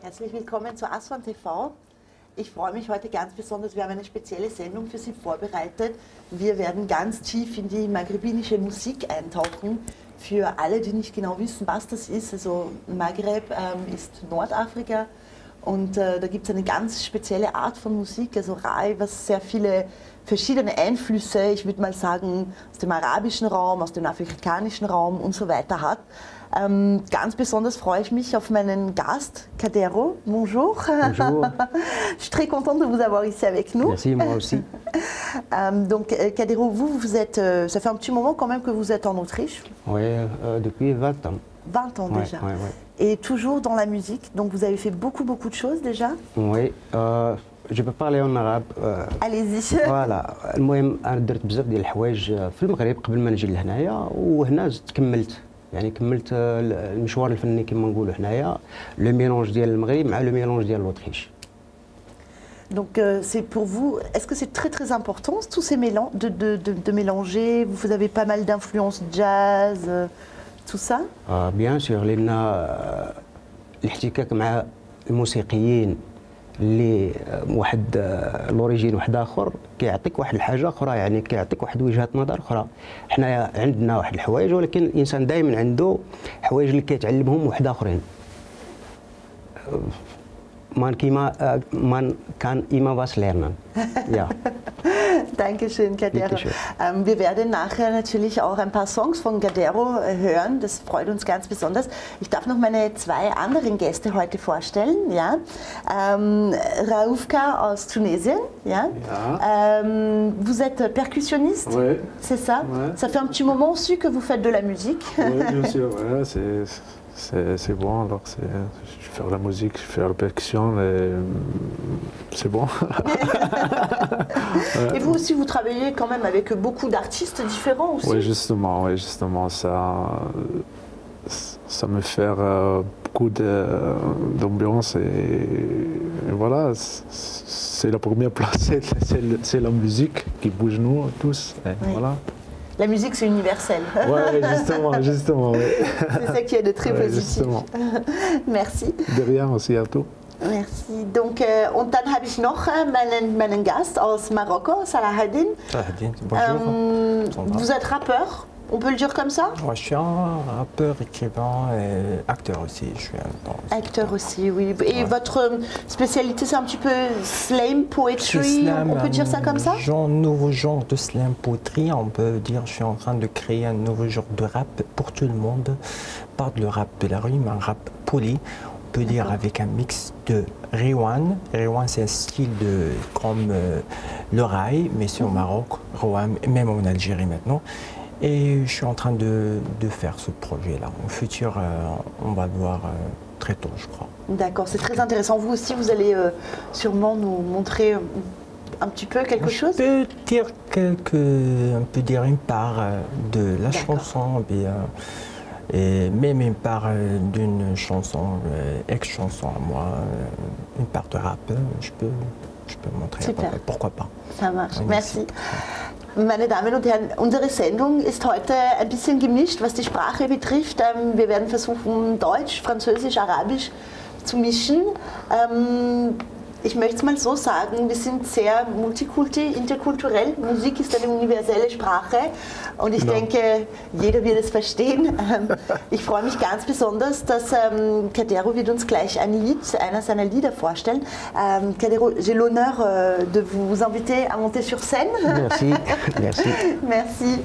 Herzlich willkommen zu Aswan TV. Ich freue mich heute ganz besonders, wir haben eine spezielle Sendung für Sie vorbereitet. Wir werden ganz tief in die maghrebinische Musik eintauchen. Für alle, die nicht genau wissen, was das ist, also Maghreb ist Nordafrika und da gibt es eine ganz spezielle Art von Musik, also Rai, was sehr viele verschiedene Einflüsse, ich würde mal sagen, aus dem arabischen Raum, aus dem afrikanischen Raum und so weiter hat. Ganz besonders freue ich mich auf meinen Gast, Kadero. Bonjour. Bonjour. Je suis très contente de vous avoir ici avec nous. Merci, moi aussi. Donc, Kadero, vous êtes, ça fait un petit moment quand même que vous êtes en Autriche. Oui, depuis 20 ans. 20 ans déjà. Ouais. Et toujours dans la musique. Donc, vous avez fait beaucoup de choses déjà. Oui, je peux parler en arabe. Allez-y. فوالا المهم انا درت بزاف ديال الحوايج في المغرب قبل ما نجي لهنايا وهنا كملت يعني كملت المشوار الفني كما نقولوا هنايا لو ميلونج ديال المغرب مع لو ميلونج ديال لوطريش. Donc c'est pour vous, est-ce que c'est très important tous ces mélanges de mélanger? Vous avez pas mal d'influences jazz, tout ça? Bien sûr لان الاحتكاك مع الموسيقيين اللي واحد لوريجين واحد اخر كيعطيك واحد الحاجه اخرى يعني كيعطيك واحد وجهه نظر اخرى. حنايا عندنا واحد الحوايج ولكن الانسان دائما عنده حوايج اللي كيتعلمهم واحد اخرين. Man kann immer was lernen. Ja. Dankeschön, Kadero. Wir werden nachher natürlich auch ein paar Songs von Kadero hören. Das freut uns ganz besonders. Ich darf noch meine zwei anderen Gäste heute vorstellen. Ja. Raoufka aus Tunesien. Ja. Vous êtes percussionniste, ouais. C'est ça? Ouais. Ça fait un petit moment aussi que vous faites de la musique. Oui, bien sûr. Ouais, c'est bon. Alors, je fais la musique, je fais la percussion, c'est bon. Et vous aussi, vous travaillez quand même avec beaucoup d'artistes différents aussi? Oui, justement, ça me fait beaucoup d'ambiance et voilà, c'est la première place, c'est la musique qui bouge nous tous. Et oui. Voilà. La musique, c'est universel. Oui, justement. Oui. C'est ça qui est de très positif. Justement. Merci. De rien, aussi à tout. Merci. Donc, und dann habe ich noch meinen Gast aus Marokko, Salahaddin. Salahaddin, bonjour. Vous êtes rappeur, on peut le dire comme ça? Ouais, je suis un rappeur, écrivain et acteur aussi. Acteur aussi, oui. Et ouais. Votre spécialité, c'est un petit peu slam poetry, slam, on peut dire ça comme ça? Nouveau genre de slam poetry, on peut dire. Je suis en train de créer un nouveau genre de rap pour tout le monde. Pas le rap de la rue, mais un rap poli. On peut dire avec un mix de Rewan. Rewan, c'est un style comme le rail, mais c'est au Maroc, Rewan, même en Algérie maintenant. Et je suis en train de faire ce projet-là. Au futur, on va le voir très tôt, je crois. D'accord, c'est très intéressant. Vous aussi, vous allez sûrement nous montrer un petit peu quelque chose? On peut dire une part de la chanson, et même une part d'une chanson, ex-chanson à moi, une part de rap, je peux montrer. Super. Pourquoi pas. Ça marche, merci. Meine Damen und Herren, unsere Sendung ist heute ein bisschen gemischt, was die Sprache betrifft. Wir werden versuchen, Deutsch, Französisch, Arabisch zu mischen. Ich möchte es mal so sagen, wir sind sehr multikulti, interkulturell. Musik ist eine universelle Sprache und ich denke, jeder wird es verstehen. Ich freue mich ganz besonders, dass Kadero wird uns gleich einer seiner Lieder vorstellen. Kadero, j'ai l'honneur de vous inviter à monter sur scène. Merci. Merci. Merci.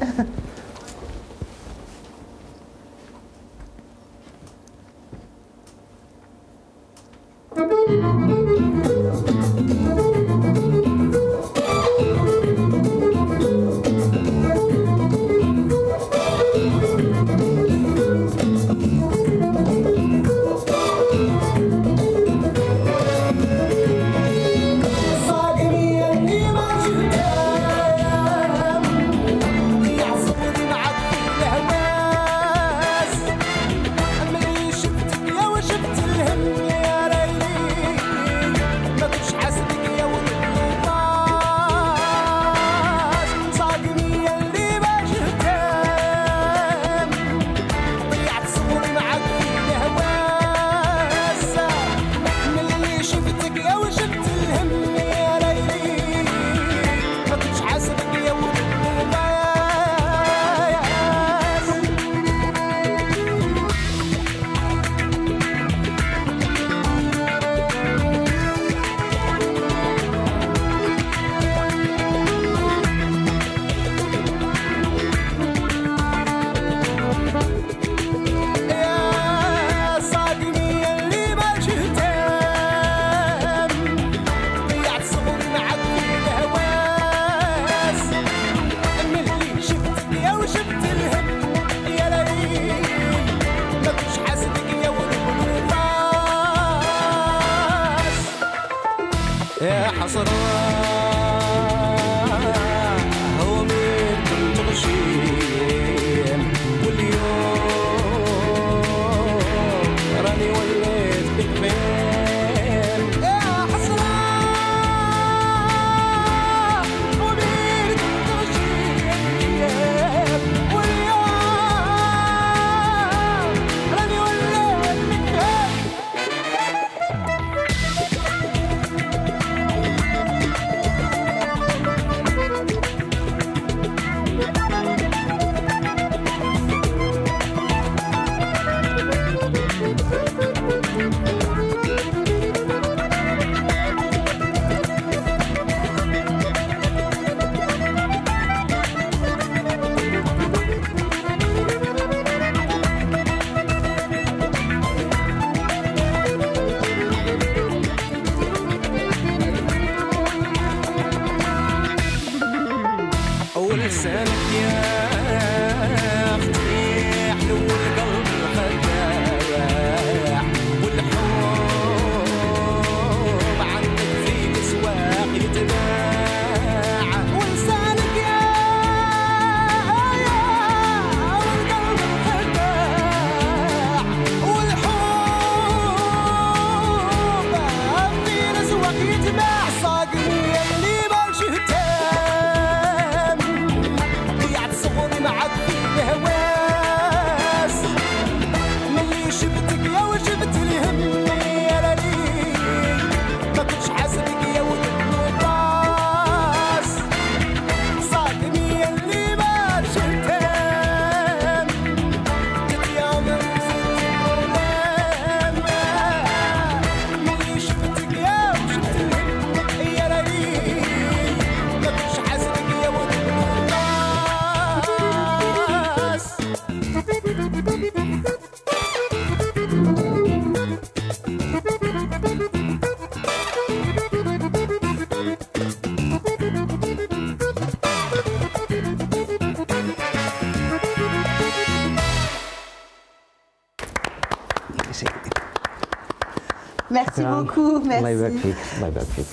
Merci beaucoup, merci.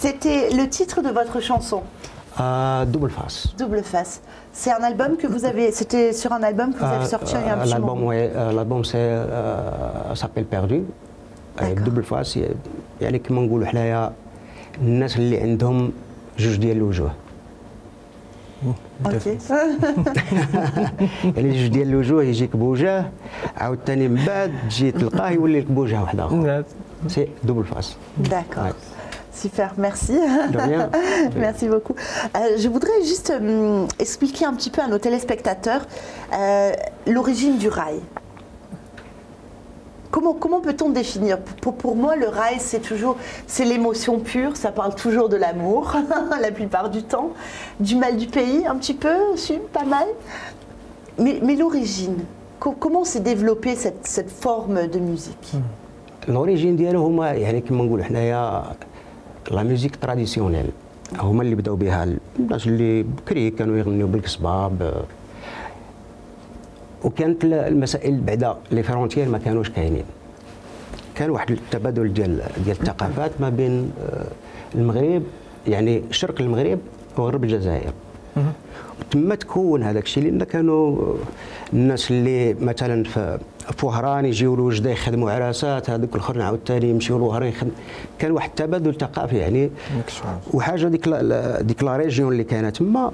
C'était le titre de votre chanson. Double Face. Double Face. C'est un album que vous avez. C'était sur un album que vous avez sorti il y a un petit moment. Oui, l'album s'appelle Perdu. Double Face, يعني كما نقولوا حنايا الناس اللي عندهم جوج ديال الوجوه. اوكي. يعني جوج ديال الوجوه يجيك بوجه عاود ثاني من بعد تجي تلقاه يولي لك بوجه واحد اخر. سي دوبل فاس. D'accord. Super, merci. De rien. Merci beaucoup. Je voudrais juste expliquer un petit peu à nos téléspectateurs l'origine du rail. Comment peut-on définir? Pour moi, le rail, c'est l'émotion pure, ça parle toujours de l'amour, la plupart du temps, du mal du pays, un petit peu, aussi, pas mal. Mais l'origine, comment s'est développée cette forme de musique? l'origine ديالو هما يعني كما نقولوا حنايا لا ميوزيك تراديسيونيل هما اللي بداو بها الناس اللي بكري كانوا يغنيو بالكسباب وكانت المسائل بعدا لي فرونتيير ما كانوش كاينين كان واحد التبادل ديال الثقافات ما بين المغرب يعني شرق المغرب وغرب الجزائر تما تكون هذاك الشيء لان كانوا الناس اللي مثلا في وهران يجيو لوجده يخدموا عراسات هذوك الاخرين عاوتاني يمشيو لوهران كان واحد التبادل ثقافي يعني وحاجه ديك لا ريجيون اللي كانت تما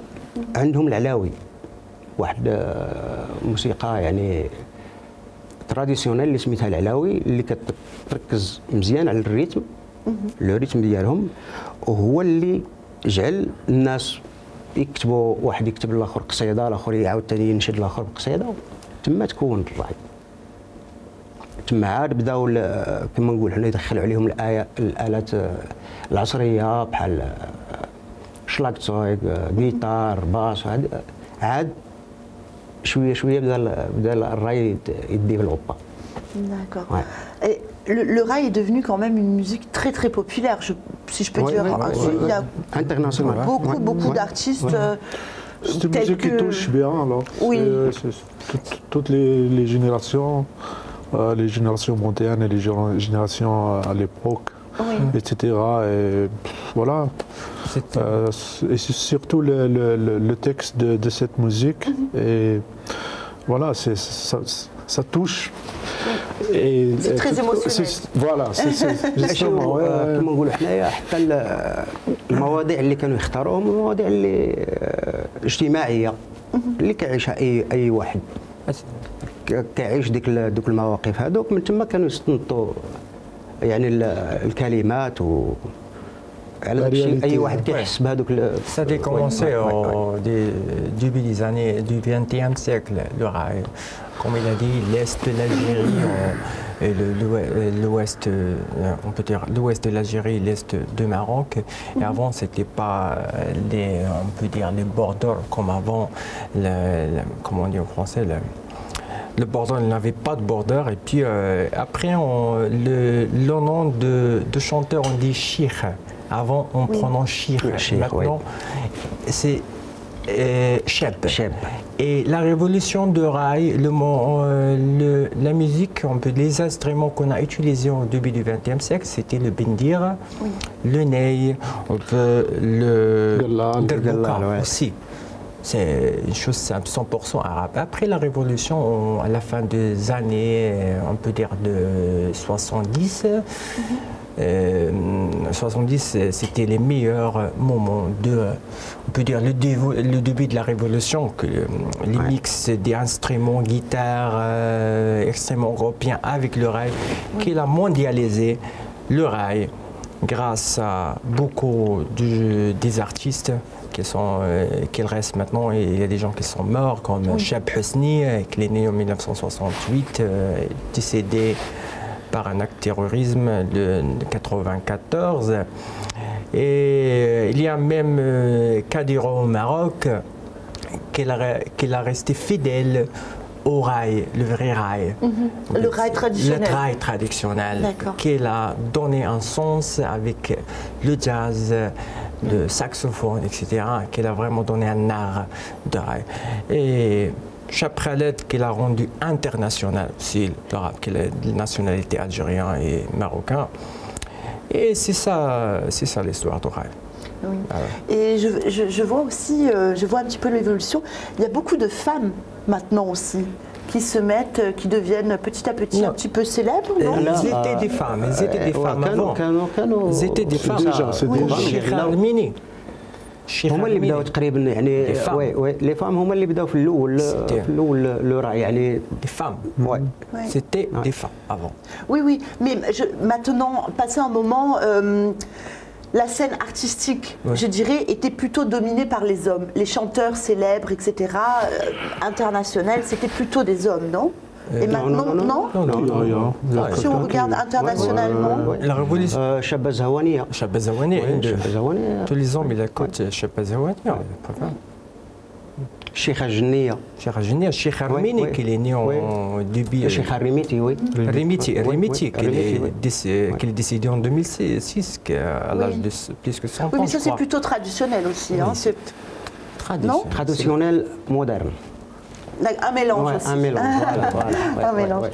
عندهم العلاوي واحد موسيقى يعني تراديسيونيل اللي سميتها العلاوي اللي كتركز مزيان على الريتم لو ريتم ديالهم وهو اللي جعل الناس يكتبوا واحد يكتب الاخر قصيده الاخر يعاود ثاني ينشد الاخر بقصيده تما تكون الراي تما عاد بداو كما نقول حنا يدخلوا عليهم الالات العصريه بحال شلاكتويغ جيتار باس عاد شويه شويه بدا الراي يديفلوبا. D'accord. Ouais. Le rail est devenu quand même une musique très très populaire, si je peux dire. Il y a beaucoup d'artistes. C'est une musique qui touche bien alors. Oui. Toutes les générations, les générations modernes et les générations à l'époque, etc. Et voilà. Et c'est surtout le texte de cette musique. Et voilà, ça touche. C'est très émotionnel. Voilà, c'est justement. كما نقولوا حنايا حتى المواضيع اللي كانوا يختاروهم المواضيع اللي اجتماعيه اللي كيعيشها اي واحد كيعيش دوك المواقف هذوك من تما كانوا يستنطوا يعني الكلمات على داك الشيء اي واحد كيحس بهذوك. Ça a commencé au début des années du XXe siècle, le rail. Comme il a dit, l'est de l'Algérie et l'ouest, on peut dire l'ouest de l'Algérie, l'est du Maroc. Et avant, c'était pas on peut dire les borders comme avant, comment on dit en français, le border n'avait pas de border. Et puis après, le nom de chanteur, on dit Chir. Avant, on prononce Chir. Maintenant, c'est Cheb. Et la révolution de rail, la musique, les instruments qu'on a utilisés au début du XXe siècle, c'était le bendir, le ney, le gallal aussi. C'est une chose simple, 100% arabe. Après la révolution, à la fin des années, on peut dire de 70, 70, c'était les meilleurs moments on peut dire le début de la révolution, que les mix des instruments, guitare, extrêmement européens avec le rail, qu'il a mondialisé le rail grâce à beaucoup des artistes qui restent maintenant. Et il y a des gens qui sont morts, comme Cheb Hosni, qui est né en 1968, décédé par un acte de terrorisme de 1994. Et il y a même Kadiro au Maroc, qui a resté fidèle au rail, le vrai rail. Le rail traditionnel. Le rail traditionnel, qu'il a donné un sens avec le jazz, le saxophone, etc., qu'il a vraiment donné un art de rail. Et Cheb Khaled, qu'il a rendu international aussi, le rap, qu'il a de nationalité algérienne et marocain. Et c'est ça l'histoire du rail. Oui. Et je vois aussi, je vois un petit peu l'évolution. Il y a beaucoup de femmes maintenant aussi qui se mettent, qui deviennent petit à petit un petit peu célèbres, non? Elles étaient des femmes, elles étaient des femmes avant. Elles étaient des femmes. Cheikh Almini. هما اللي بداوا تقريبا يعني وي لي فام هما اللي بداوا في الاول لو راي يعني des femmes. C'était des femmes avant. Oui, mais maintenant, passé un moment, la scène artistique, je dirais, était plutôt dominée par les hommes. Les chanteurs célèbres, etc., internationaux, c'était plutôt des hommes, non? Et maintenant, non. Si on regarde internationalement. La révolution. Chaba Zawania. Chaba Zawania. Tous les hommes, il a côté Chaba Zawania. Cheikh Ajnia. Cheikh Ajnia, Cheikh Armini, qui est né en début. Cheikh Rimiti, oui. Rimiti, qui est décédé en 2006, à l'âge de plus que 100 ans. Oui, mais ça, c'est plutôt traditionnel aussi. Traditionnel, moderne. Un mélange aussi. Un mélange, un mélange.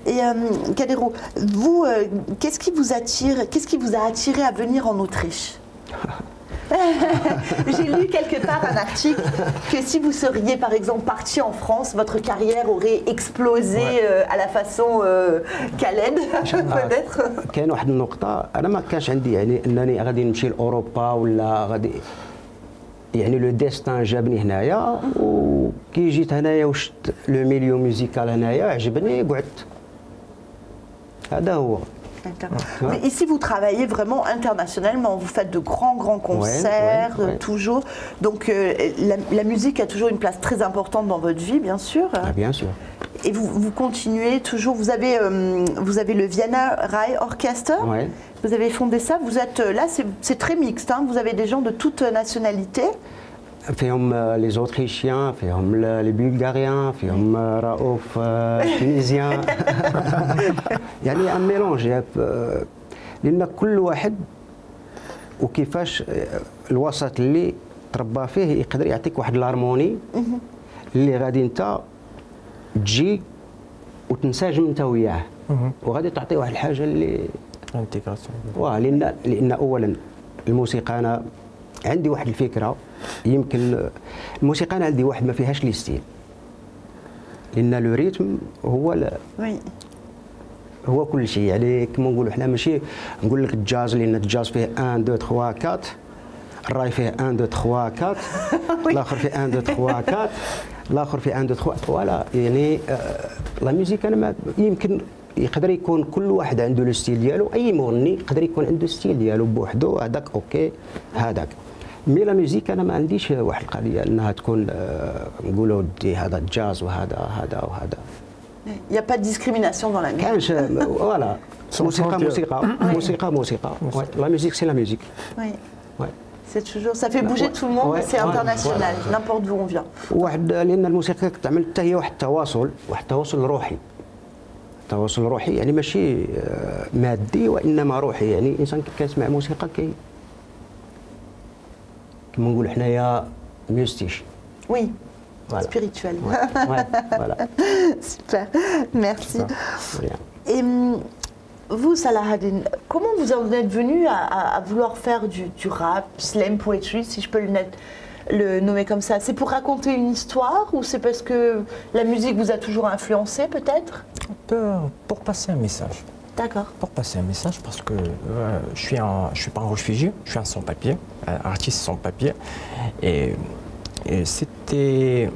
Et Kadiro, vous, qu'est-ce qui vous a attiré à venir en Autriche? J'ai lu quelque part un article que si vous seriez par exemple parti en France, votre carrière aurait explosé à la façon Khaled peut-être. كاين واحد النقطة أنا ما كانش عندي يعني أنني غادي نمشي لأوروبا ولا غادي يعني لو ديستان جابني هنايا وكي جيت هنايا وشت لو ميليو ميوزيكال هنايا عجبني قعدت هذا هو. Mais ici, vous travaillez vraiment internationalement. Vous faites de grands concerts, toujours. Donc, la musique a toujours une place très importante dans votre vie, bien sûr. Ah, bien sûr. Et vous continuez toujours. Vous avez le Vienna Rai Orchestra. Vous avez fondé ça. Vous êtes là, c'est très mixte. Hein. Vous avez des gens de toute nationalité. فيهم les Autrichiens, فيهم les Bulgariens, فيهم رؤوف تونيزيان. يعني ان ميلونج لان كل واحد وكيفاش الوسط اللي تربى فيه يقدر يعطيك واحد الهارموني اللي غادي انت تجي وتنسجم انت وياه وغادي تعطي واحد الحاجه اللي انتيغراسيون. لان اولا الموسيقى انا عندي واحد الفكره يمكن الموسيقى انا عندي واحد ما فيهاش لي ستيل لان لو ريتم هو كل شيء. يعني كما نقولوا حنا ماشي نقول لك الجاز لان الجاز فيه 1 2 3 4 الراي فيه 1 2 3 4 الاخر فيه 1 2 3 4 الاخر فيه 1 2 3 فوالا. يعني لا ميوزيك انا ما يمكن يقدر يكون كل واحد عنده لو ستيل ديالو. اي مغني يقدر يكون عنده ستيل ديالو بوحدو هذاك اوكي هذاك. مي لا ميوزيك انا ما عنديش واحد القضيه انها تكون نقولوا دي هذا الجاز وهذا وهذا. Il n'y a pas de discrimination dans la musique. كانش فوالا موسيقى. La musique c'est la musique. Oui. C'est toujours, ça fait bouger tout le monde, c'est international, n'importe d'où on vient. واحد لان الموسيقى كتعمل حتى هي واحد التواصل روحي. تواصل روحي يعني ماشي مادي وانما روحي. يعني الانسان كيسمع موسيقى كما نقولوا حنايا ميوستيش. Oui. Voilà. spirituel. Ouais, voilà. Super, merci. Rien. Et vous, Salahaddin, comment vous en êtes venu à vouloir faire du rap, slam poetry, si je peux le nommer comme ça? C'est pour raconter une histoire ou c'est parce que la musique vous a toujours influencé peut-être? Pour passer un message. D'accord. Pour passer un message, parce que je suis pas un réfugié, je suis un sans-papier, un artiste sans-papier. Et c'était...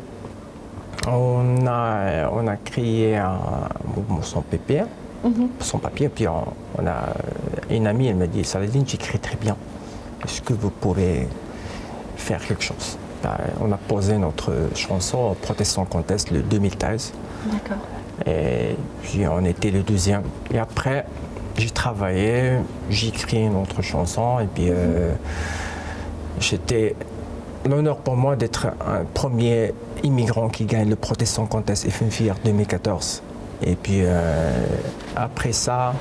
On a créé un mouvement sans-papier, sans-papier, puis on a une amie, elle m'a dit, Salahaddin, j'écris très bien. Est-ce que vous pouvez faire quelque chose? On a posé notre chanson Protestant Contest le 2013. D'accord. Et puis on était le deuxième. Et après, j'ai travaillé, j'ai écrit une autre chanson. Et puis j'étais l'honneur pour moi d'être un premier immigrant qui gagne le Protestant Contest FNFIR 2014. Et puis après ça,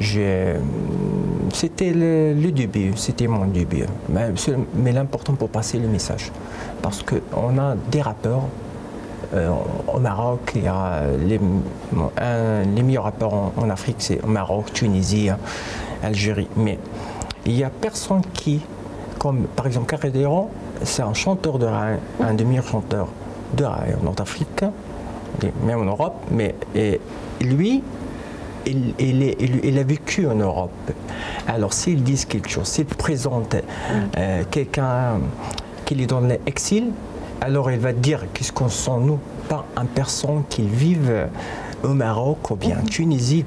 c'était le début, c'était mon début. Mais l'important pour passer le message. Parce qu'on a des rappeurs. Au Maroc, il y a les meilleurs rappeurs en Afrique, c'est au Maroc, Tunisie, Algérie. Mais il n'y a personne qui, comme par exemple Carré-Déron, c'est un chanteur de raï, un des meilleurs chanteurs de raï en Nord-Afrique, même en Europe. Mais lui, il a vécu en Europe. Alors s'ils disent quelque chose, s'ils présentent quelqu'un qui lui donne l'exil, alors il va dire qu'est-ce qu'on sent nous, pas une personne qui vit au Maroc ou bien en Tunisie, il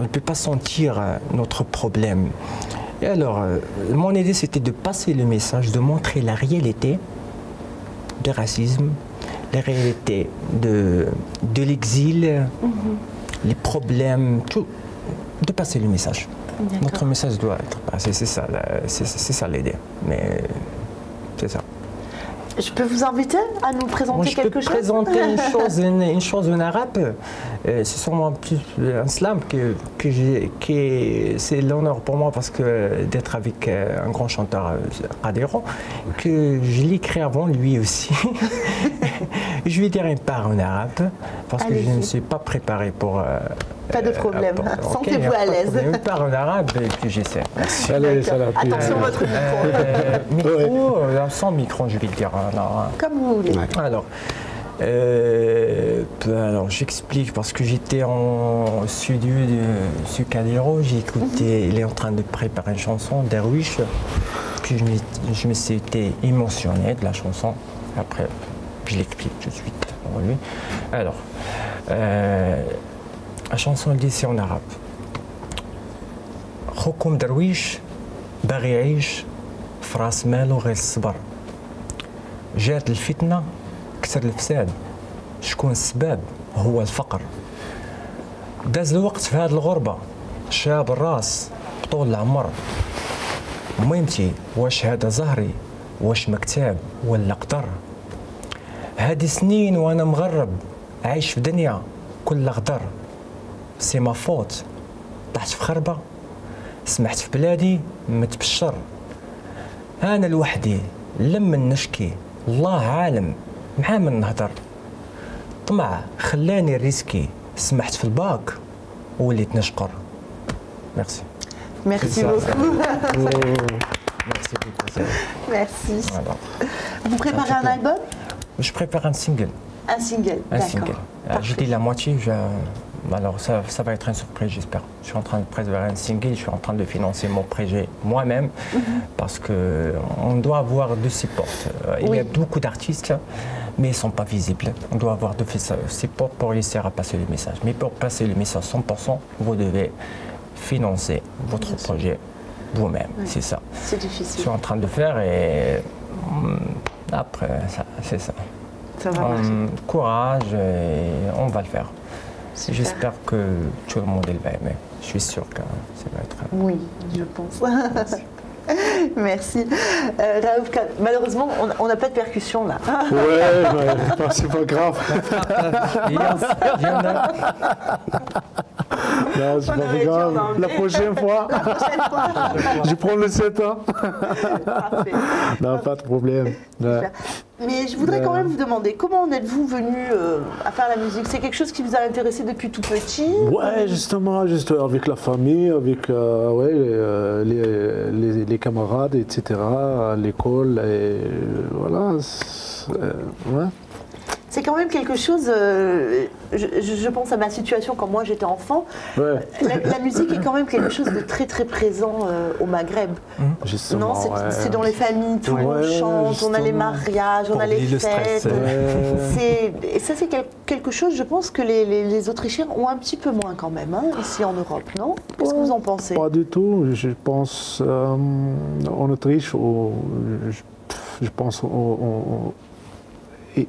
ne peut pas sentir notre problème. Et alors, mon idée c'était de passer le message, de montrer la réalité du racisme, la réalité de l'exil, les problèmes, tout, de passer le message. Notre message doit être passé, c'est ça l'idée, mais c'est ça. Je peux vous inviter à nous présenter quelque chose? Je peux présenter une chose en arabe. C'est sûrement un slam c'est l'honneur pour moi parce que d'être avec un grand chanteur Adhéron, que je l'ai créé avant lui aussi. Je vais dire une part en arabe parce que je ne me suis pas préparé pour... pas de problème, sentez-vous à l'aise. Une part en arabe et puis j'essaie. Allez, ça va. Attention votre micro. Micro, sans micro, je vais le dire. Comme vous voulez. Alors j'explique parce que j'étais en studio de Sucadero, j'ai écouté, il est en train de préparer une chanson, Derwish, puis je me suis été émotionné de la chanson. Après, je l'explique tout de suite pour lui. Alors, la chanson dit c'est en arabe. خوكم درويش باغي يعيش في راس مالو غير الصبر. جات الفتنة كثر الفساد، شكون السباب؟ هو الفقر. داز الوقت في هذه الغربة، شاب الراس طول العمر. مهمتي واش هذا زهري، واش مكتاب ولا قدر؟ هادي سنين وانا مغرب، عايش في دنيا كلها غدر. سي ما فوت، طحت في خربة، سمحت في بلادي متبشر. أنا لوحدي لما نشكي، الله عالم مع من نهضر. طمع خلاني ريسكي، سمحت في الباك وليت نشقر. ميرسي. Merci beaucoup. Merci beaucoup. Merci. Voilà. Vous préparez un album? Je prépare un single. Un single, d'accord. J'ai dit la moitié, alors ça va être une surprise, j'espère. Je suis en train de préparer un single, je suis en train de financer mon projet moi-même parce qu'on doit avoir de support. Il y a beaucoup d'artistes, mais ils ne sont pas visibles. On doit avoir de support pour réussir à passer le message. Mais pour passer le message 100%, vous devez financer votre projet vous-même, c'est ça. C'est difficile. Je suis en train de faire et après, c'est ça. Ça va marcher. Courage et on va le faire. J'espère que tout le monde va aimer. Je suis sûr que ça va être... Oui, je pense. Merci. Raouf, malheureusement, on n'a pas de percussion là. Ouais, c'est pas grave. Il y en a. Non, c'est On pas aurait dit en grave. anglais. La prochaine fois, La prochaine fois. je prends le 7 ans. Parfait. Non, pas de problème. Ouais. Mais je voudrais quand même vous demander, comment en êtes-vous venu à faire la musique? C'est quelque chose qui vous a intéressé depuis tout petit? Ouais, justement, juste avec la famille, avec les camarades, etc., à l'école, et voilà. Ouais. C'est quand même quelque chose, je pense à ma situation quand moi j'étais enfant, Ouais. la musique est quand même quelque chose de très très présent au Maghreb. Justement, Non, c'est dans les familles, tout le Ouais, monde chante, on a les justement. mariages, on a les oublier le stress. fêtes. Et ça c'est quelque chose, je pense que les Autrichiens ont un petit peu moins quand même, hein, ici en Europe, non? Qu'est-ce que vous en pensez? Pas du tout. Je pense en Autriche, je pense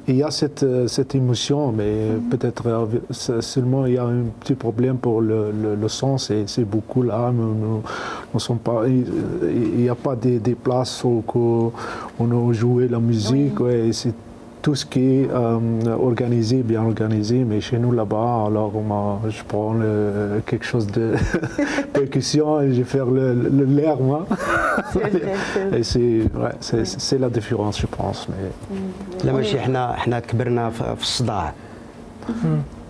il y a cette émotion, mais peut-être seulement il y a un petit problème pour le son, c'est beaucoup là. Nous sommes pas, il n'y a pas des places où on a joué la musique. Oui. Ouais, c'est tout ce qui est organisé, bien organisé, mais chez nous là-bas, alors je prends quelque chose de percussion et je vais faire l'air, moi. Et c'est la différence, je pense. Mais... لا ماشي حنا كبرنا في الصداع.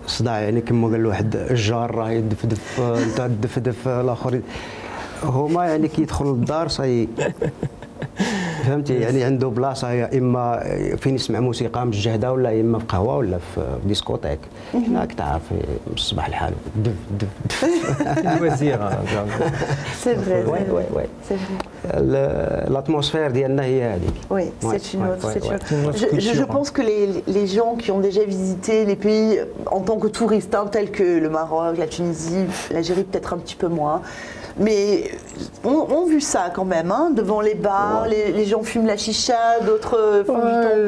الصداع يعني كما قال واحد الجار راه يدفدف انت تدفدف الاخر هما يعني كيدخلوا للدار صاي فهمتي يعني عنده بلاصه يا اما فين يسمع موسيقى مجهده ولا اما في قهوه ولا في ديسكوتيك هناك تعرف من الصباح لحاله دف دف دف Loisir. C'est vrai, وي وي وي c'est vrai. الاتموسفير ديالنا هي هذيك. Oui, Ouais, c'est une ouais, autre. ouais, c'est ouais. une- autre Je culture. pense que les gens qui ont déjà visité les pays en tant que touristes, hein, tels que le Maroc, la Tunisie, l'Algérie peut-être un petit peu moins, mais ont vu ça quand même, hein, devant les bars, les gens fument la chicha, d'autres font du thon.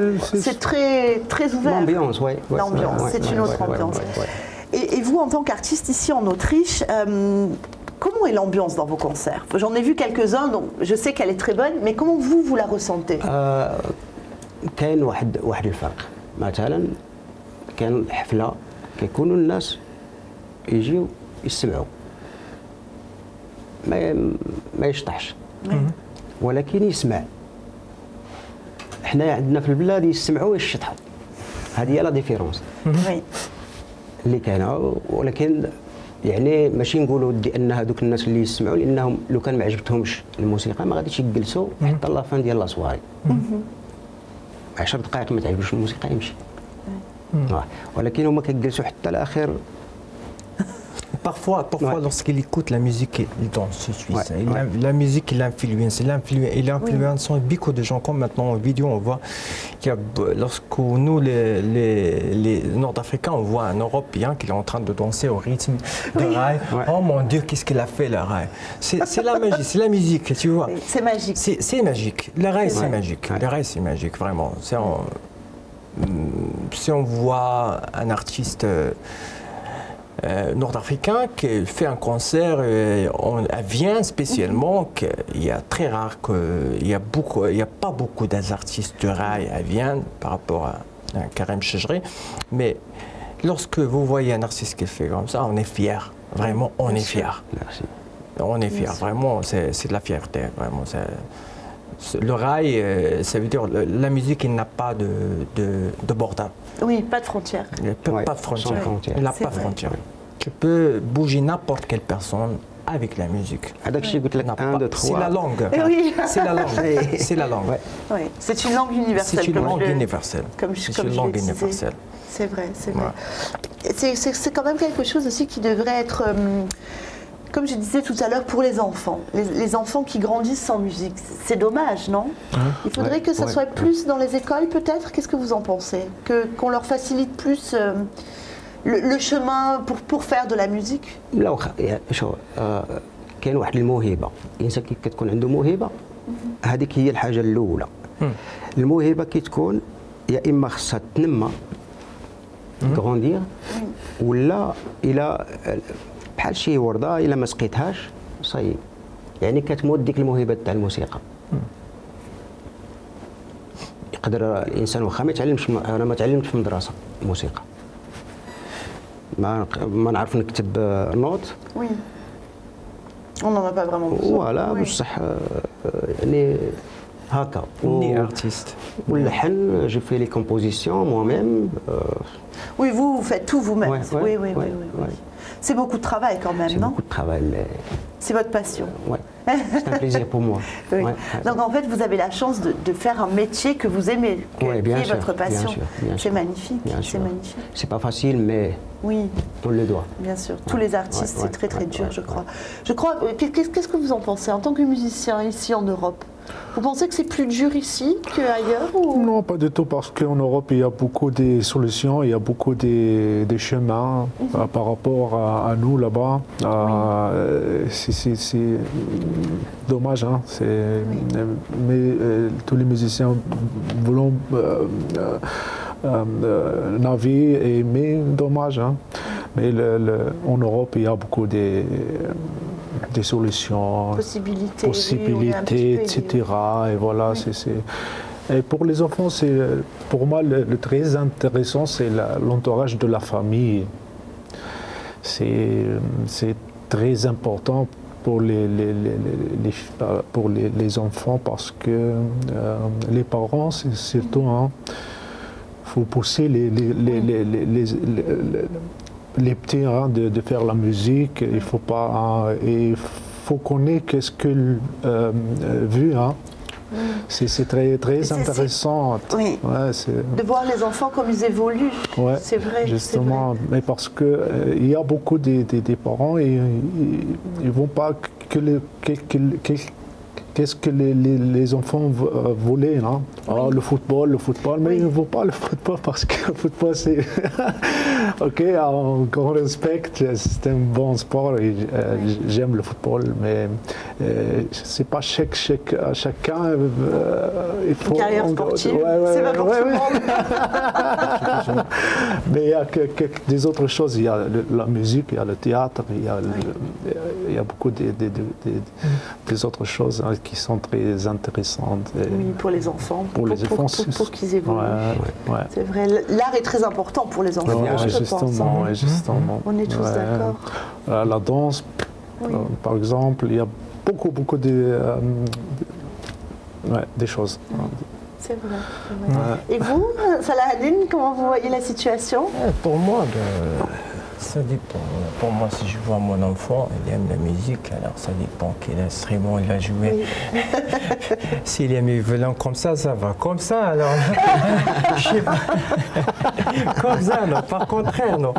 C'est très, très ouvert. L'ambiance, oui. L'ambiance, c'est une autre ambiance. Et vous, en tant qu'artiste ici en Autriche, comment est l'ambiance dans vos concerts? J'en ai vu quelques-uns, donc je sais qu'elle est très bonne, mais comment vous la ressentez? كاين واحد الفرق مثلا كان الحفله كيكونوا الناس يجيو يسمعوا ما يشطحش ولكن يسمع. حنا عندنا في البلاد يسمعوا ويشطحوا. هذه هي لا ديفيرونس Oui. اللي كاينه. ولكن يعني ماشي نقولوا ان هذوك الناس اللي يسمعوا لانهم لو كان ما عجبتهمش الموسيقى ما غاديش يجلسوا حتى لافان ديال لا سواري. 10 دقائق ما تعجبوش الموسيقى يمشي. ولكن هما كيجلسوا حتى لاخر. Parfois, Ouais. lorsqu'il écoute la musique, il danse tout de suite. Ouais, La musique, il influence beaucoup de gens. Comme maintenant en vidéo, on voit qu'il y a, lorsque nous, les Nord-Africains, on voit un Européen qui est en train de danser au rythme de rail. Ouais. Oh mon Dieu, qu'est-ce qu'il a fait le rail? C'est la magie, c'est la musique, tu vois. Oui, c'est magique. C'est magique. Le rail, c'est Ouais. magique. Ouais. Le rail, c'est magique, vraiment. Si on voit un artiste nord-africain qui fait un concert à Vienne spécialement, il y a très rare il y a pas beaucoup d'artistes de rail à Vienne par rapport à Karim Chejri, mais lorsque vous voyez un artiste qui fait comme ça, on est fier. Vraiment, on est fier. Merci. On est fier. Vraiment, c'est de la fierté. Vraiment, le rail, ça veut dire la musique, il n'a pas de bordel. Oui, pas de frontières. Il n'y a Ouais, pas de frontière. sans frontière. Il n'a C'est pas de vrai. frontière. Tu peux bouger n'importe quelle personne avec la musique. هذاك الشيء قلت لك N'a 1 pas- 2 C'est 3. la langue. Eh oui. C'est la langue. C'est la langue. Ouais. Oui, c'est une langue universelle. C'est une comme langue je le- universelle. C'est une langue universelle. C'est vrai, c'est vrai. C'est quand même quelque chose aussi qui devrait être, comme je disais tout à l'heure, pour les enfants. Les enfants qui grandissent sans musique. C'est dommage, non? Il faudrait Ouais, que ça ouais, soit plus dans les écoles, peut-être? Qu'est-ce que vous en pensez? Qu'on leur facilite plus le chemin pour faire de la musique? لا واخا شو كاين واحد الموهبه الانسان كي كتكون عنده موهبه هذيك هي الحاجه الاولى. الموهبه كتكون يا اما خصها تنمى غروندير ولا الى بحال شي ورده الا ما سقيتهاش صاي يعني كتموت ديك الموهبه تاع الموسيقى. يقدر الانسان واخا ما يتعلمش انا ما تعلمتش في المدرسه الموسيقى ما نعرف نكتب نوت. Oui. On n'en a pas vraiment besoin. فوالا بصح يعني هكا. On est artiste. واللحن جو في لي كومبوزيسيون موا ميم. Oui, vous faites tout vous-même. Ouais, Oui. ouais. C'est beaucoup de travail quand même, C'est non? beaucoup de travail, mais C'est votre passion. ouais, c'est un plaisir pour moi. Oui. Ouais. Donc en fait, vous avez la chance de faire un métier que vous aimez, Ouais, qui bien est sûr, votre passion. bien C'est sûr. magnifique. Bien C'est sûr. magnifique. C'est pas facile, mais Oui, on le doit. bien sûr. Tous les artistes, Ouais, c'est très très ouais, dur, ouais, je crois. Je crois. Qu'est-ce que vous en pensez en tant que musicien ici en Europe? Vous pensez que c'est plus dur ici qu'ailleurs ou... Non, pas du tout, parce qu'en Europe, il y a beaucoup de solutions, il y a beaucoup de chemins par rapport à nous là-bas. C'est dommage, hein. Mais tous les musiciens voulons naviguer, mais dommage. Hein. Mais en Europe, il y a beaucoup des solutions, possibilités, etc. Et voilà, Et pour les enfants, pour moi, le très intéressant, c'est l'entourage de la famille. C'est très important pour les enfants parce que les parents, c'est surtout, faut pousser les petits de faire la musique. Il faut pas, il faut connaître qu'est-ce que vu. C'est très intéressant. Oui. Ouais, de voir les enfants comme ils évoluent. Ouais, c'est vrai. Justement, mais parce que il y a beaucoup des parents et ils vont pas qu'est-ce que les enfants voulaient, non? Oui. Le football, mais ils ne vont pas le football parce que le football c'est ok, on respecte, c'est un bon sport et j'aime le football, mais c'est pas chacun il faut une carrière sportive, c'est pas pour tout le monde. Mais il y a des autres choses, il y a la musique, il y a le théâtre, il y a beaucoup des autres choses qui sont très intéressantes. Oui, pour les enfants, pour qu'ils évoluent. Ouais. C'est vrai, l'art est très important pour les enfants, justement. On est tous d'accord. La danse, par exemple, il y a beaucoup des choses. C'est vrai. Et vous, Salah Hadine, comment vous voyez la situation? Pour moi, ça dépend. Pour moi, si je vois mon enfant, il aime la musique, alors ça dépend quel instrument il va jouer. Oui. S'il aime les violons comme ça va. Comme ça, alors. Je sais pas. Comme ça, non, par contraire, non.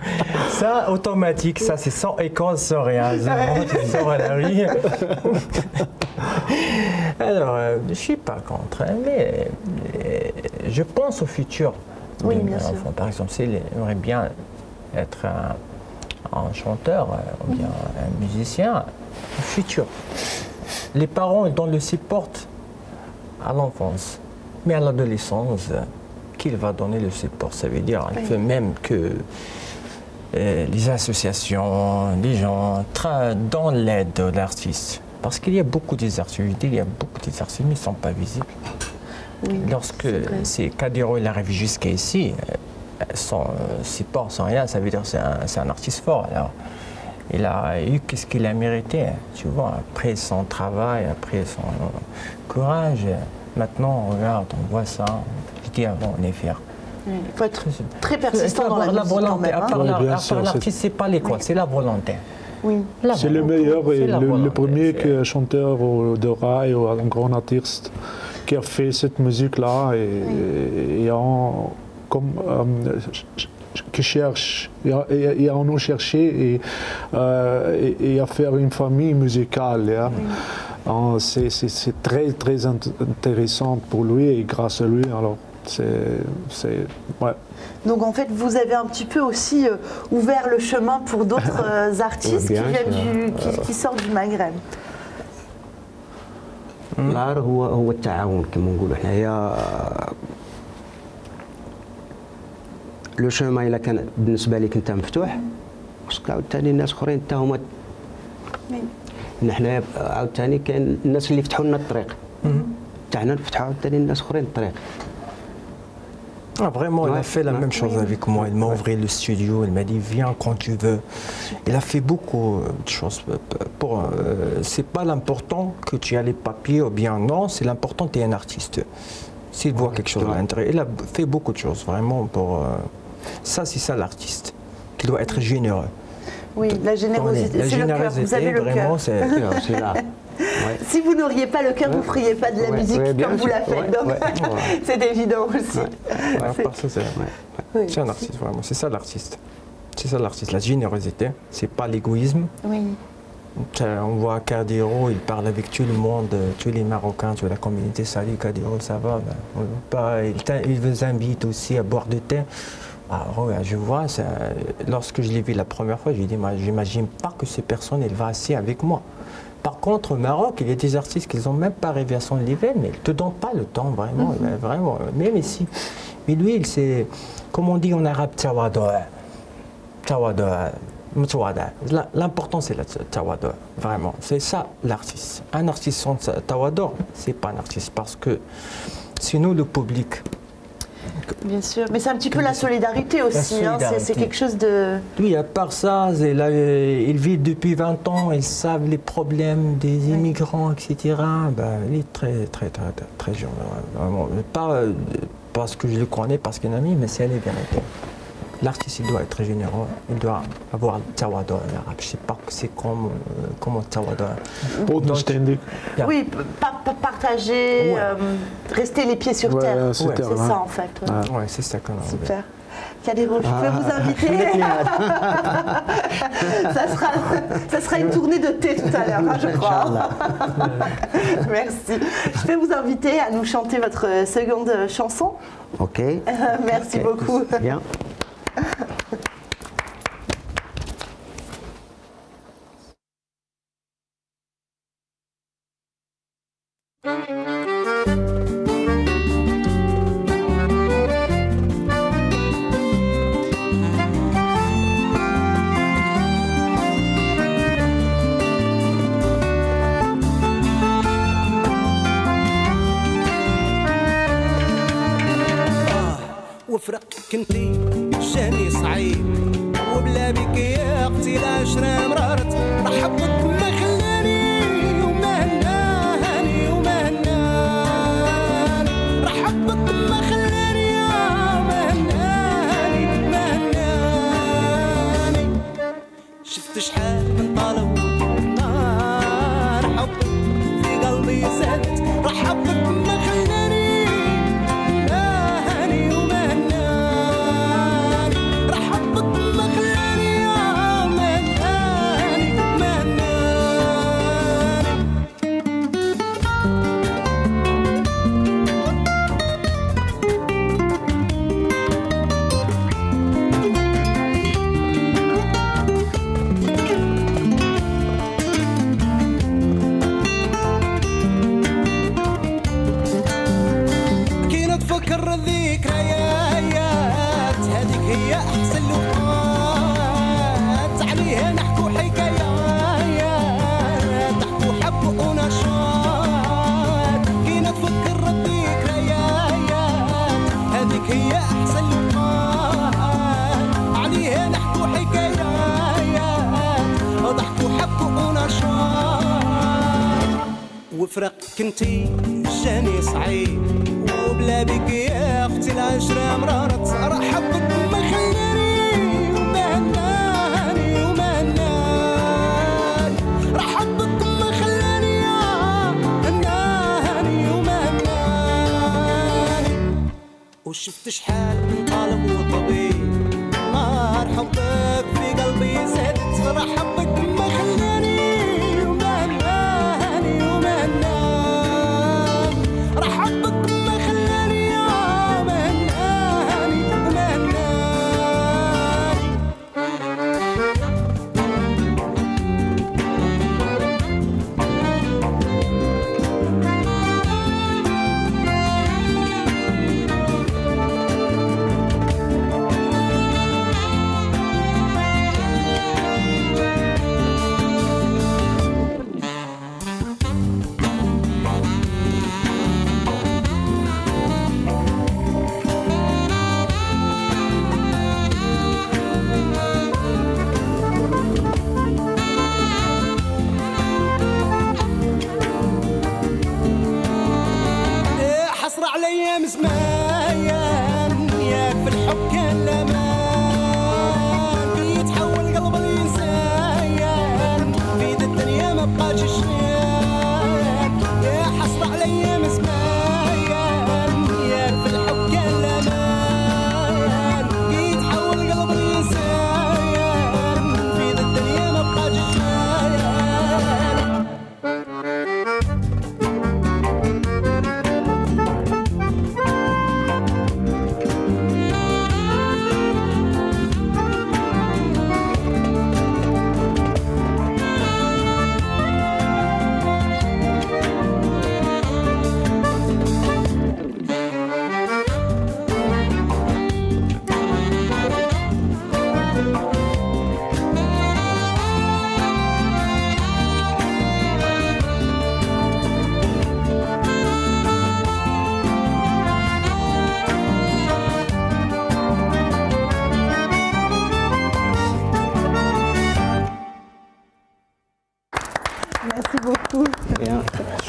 Ça, automatique, ça, c'est sans école, sans rien. Tu sors à la rue. Alors, je ne suis pas contre, mais je pense au futur. Oui, bien sûr. Par exemple, s'il aimerait bien être un chanteur ou bien un musicien, futur. Les parents donnent le support à l'enfance, mais à l'adolescence, qu'il va donner le support, ça veut dire un peu même que les associations, les gens donnent l'aide de l'artiste. Parce qu'il y a beaucoup des artistes, mais ils ne sont pas visibles. Oui, lorsque Kadiro arrive jusqu'ici, sans support, sans rien, ça veut dire que c'est un artiste fort. Alors, il a eu ce qu'il a mérité, tu vois, après son travail, après son courage. Maintenant, regarde, on voit ça, je dis avant, on est fiers. Il faut être très persistant dans la musique quand même. À part l'artiste, ce n'est pas l'école, c'est la volonté. Oui. C'est le meilleur et le premier chanteur de rail ou un grand artiste qui a fait cette musique-là et qui cherche, et à nous chercher et à faire une famille musicale. C'est très intéressant pour lui et grâce à lui. Alors, Donc en fait, vous avez un petit peu aussi ouvert le chemin pour d'autres artistes qui sortent du Maghreb. العار هو التعاون كما نقولوا حنايا. لو شومان الا كان بالنسبه لك انت مفتوح خصك عاوتاني الناس اخرين حتى هما حنايا عاوتاني كاين الناس اللي فتحوا لنا الطريق حتى حنا نفتحوا عاوتاني الناس اخرين الطريق. Ah, vraiment, il a fait la même chose avec moi. Il m'a ouvert le studio, il m'a dit viens quand tu veux. Il a fait beaucoup de choses. C'est pas l'important que tu as les papiers ou bien non, c'est l'important que tu es un artiste. S'il voit quelque chose à l'intérieur, il a fait beaucoup de choses vraiment pour. Ça, c'est ça l'artiste, qui doit être généreux. Oui, la générosité, la c'est le cœur. Vous avez le vraiment, cœur. C'est là. Ouais. Si vous n'auriez pas le cœur, vous ne feriez pas de la musique comme vous la faites. Donc, c'est évident aussi. C'est un artiste, vraiment. C'est ça l'artiste. C'est ça l'artiste. La générosité, c'est pas l'égoïsme. Oui. On voit Kadiro, il parle avec tout le monde, tous les Marocains, toute la communauté. Salut Kadiro, ça va? Il vous invite aussi à boire du thé. Ah, ouais, je vois, lorsque je l'ai vu la première fois, j'ai dit, moi, j'imagine pas que ces personnes, elles vont assis avec moi. Par contre, au Maroc, il y a des artistes qui n'ont même pas arrivé à son niveau, mais ils ne te donnent pas le temps, vraiment, vraiment, même ici. Mais lui, il s'est, comme on dit en arabe, tawada. L'important, c'est le tawada, vraiment. C'est ça, l'artiste. Un artiste sans tawada, c'est pas un artiste, parce que sinon, le public... Bien sûr, mais c'est un petit peu la solidarité aussi, c'est quelque chose de... Lui, à part ça, il vit depuis 20 ans, ils savent les problèmes des immigrants, etc. Il est très jeune, vraiment. Pas parce que je le connais, parce qu'il est un ami, mais c'est la vérité. L'artiste, il doit être généreux, il doit avoir le tawada en arabe. Je ne sais pas c'est comment tawada. Oui, partager, rester les pieds sur terre. C'est ça en fait. Ouais, c'est ça qu'on a. Super. Kadiro, je peux vous inviter. ça sera une tournée de thé tout à l'heure, je crois. Merci. Je peux vous inviter à nous chanter votre seconde chanson. Ok. Merci beaucoup. Bien. وفرق كنتي جاني صعيب وبلا بك يا اختي العشرة مرارت رحبك ما خلاني وما هناني وما هناني رحبك ما خلاني وما هناني ما هناني شفت شحال من طلب نار حبك في قلبي زادت رحبك ما خلاني تفكر الذكريات هذيك هي احسن لقاءات عليها نحكو حكايات نحكو حب ونشاط كي نتفكر الذكريات هذيك هي احسن لقاءات عليها نحكو حكايات ضحكو حب ونشاط وفرق كنتي جاني صعيب وبلا بك يا اختي العشرة مرارت رحبك ما خلاني وما هناني وما هناني رحبك ما خلاني هناني وما هناني وشفت شحال من طالب وطبيب نار حبك في قلبي زادت رحبك ما خلاني وما هناني وما هناني رحبك beaucoup.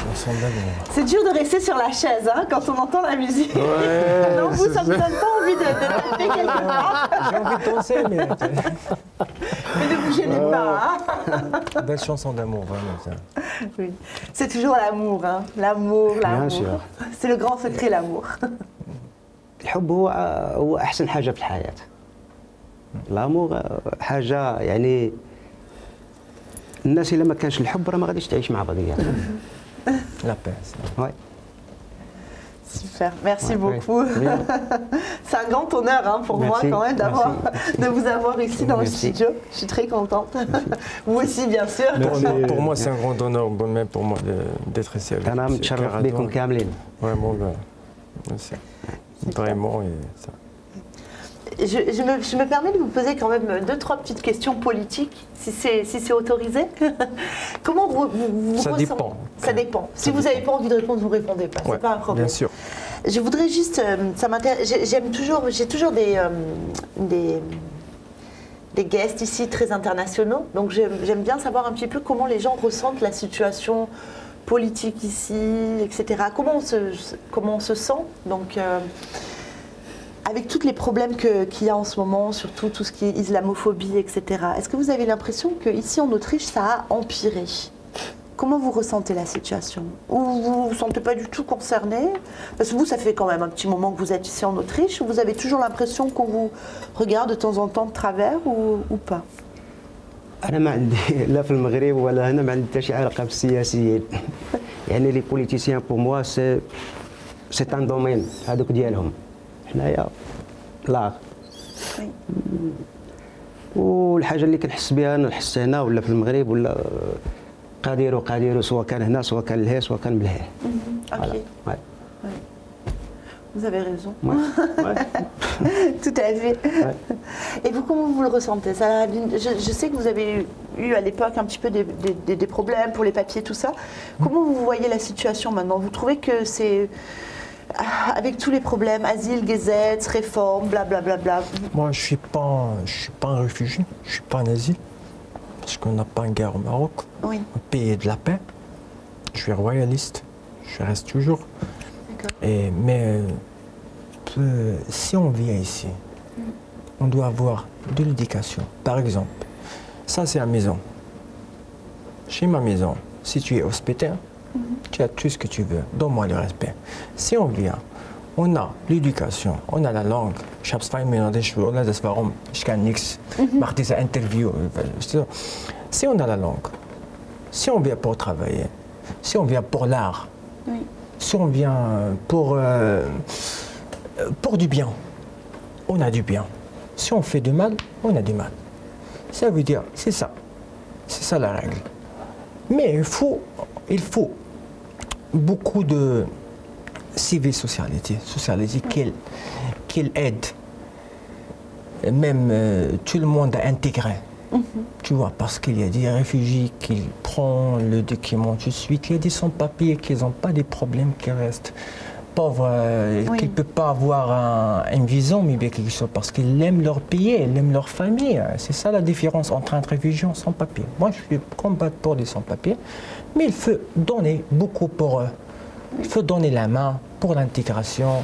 Chanson d'amour. C'est dur de rester sur la chaise hein, quand on entend la musique. Ouais, non, vous, c'est ça ne vous ça. donne pas envie de taper quelque part. J'ai envie de danser, mais Mais ne vous gênez pas. Hein. belle chanson d'amour, vraiment. Ça. Oui. C'est toujours l'amour. Hein. L'amour, l'amour. sûr. C'est le grand secret, l'amour. الحب هو احسن حاجه في الحياه. لامور حاجه يعني الناس الا ما كانش الحب راه ما غاديش تعيش مع بعضيها. La paix. ça. Ouais. Super, merci Ouais, beaucoup. ouais. Bien. C'est un grand honneur hein, pour moi Merci, quand même merci. de vous avoir ici dans le Merci. studio. Je suis très contente. Vous aussi, bien sûr. Pour moi, c'est un grand honneur, même pour moi, d'être ici avec انا vous. متشرف بكم كاملين. Vraiment, c'est vraiment. Et ça. Je me permets de vous poser quand même 2-3 petites questions politiques, si c'est autorisé. Comment vous Ça ressentez- dépend. Ça dépend. Si Ça vous n'avez dépend. pas envie de répondre, vous ne répondez pas. Ouais, C'est pas un problème. bien sûr. Je voudrais juste, ça m'intéresse. J'ai toujours des guests ici très internationaux. Donc j'aime bien savoir un petit peu comment les gens ressentent la situation politique ici, etc. Comment on se sent. Donc avec tous les problèmes qu'il y a en ce moment, surtout tout ce qui est islamophobie, etc. Est-ce que vous avez l'impression qu'ici en Autriche, ça a empiré? Comment vous ressentez la situation? Ou vous ne vous sentez pas du tout concerné? Parce que vous, ça fait quand même un petit moment que vous êtes ici en Autriche. Vous avez toujours l'impression qu'on vous regarde de temps en temps de travers ou pas? انا ما عندي لا في المغرب ولا هنا ما عندي حتى شي علاقه بالسياسيين. يعني لي بوليتيسيان بور موا سي ان دومين هذوك ديالهم. حنايا لا. Oui. والحاجه اللي كنحس بها انا نحس هنا ولا في المغرب ولا قاديرو سواء كان هنا سواء كان لهيه سواء كان بلهيه. Ok, Ouais. vous avez raison. Ouais. Ouais. Tout à fait. Ouais. Et vous, comment vous le ressentez ça, je sais que vous avez eu à l'époque un petit peu des problèmes pour les papiers, tout ça. Comment vous voyez la situation maintenant? Vous trouvez que c'est, avec tous les problèmes, asile, Gesetz, réforme, blablabla, Moi, je suis pas un réfugié, je suis pas en asile, parce qu'on n'a pas une guerre au Maroc. oui, Un pays de la paix. Je suis royaliste, je reste toujours. d'accord. Mais si on vient ici, on doit avoir de l'éducation. Par exemple, ça c'est la maison. Chez ma maison, si tu es hospitalier, tu as tout ce que tu veux. Donne-moi le respect. Si on vient, on a l'éducation, on a la langue. Si on a la langue, si on vient pour travailler, si on vient pour l'art, Oui. si on vient pour du bien, on a du bien. Si on fait du mal, on a du mal. Ça veut dire, c'est ça la règle. Mais il faut beaucoup de civil socialité qu'elle aide même tout le monde à intégrer. Tu vois, parce qu'il y a des réfugiés qui prennent le document tout de suite, il y a des sans-papiers qui n'ont pas des problèmes, qui restent pauvres, Oui. qui ne peuvent pas avoir un visa, mais bien quelque chose, parce qu'ils aiment leur pays, ils aiment leur famille. C'est ça la différence entre un réfugié et un sans-papier. Moi, je suis combattant pour les sans-papiers, mais il faut donner beaucoup pour eux. Il faut donner la main pour l'intégration.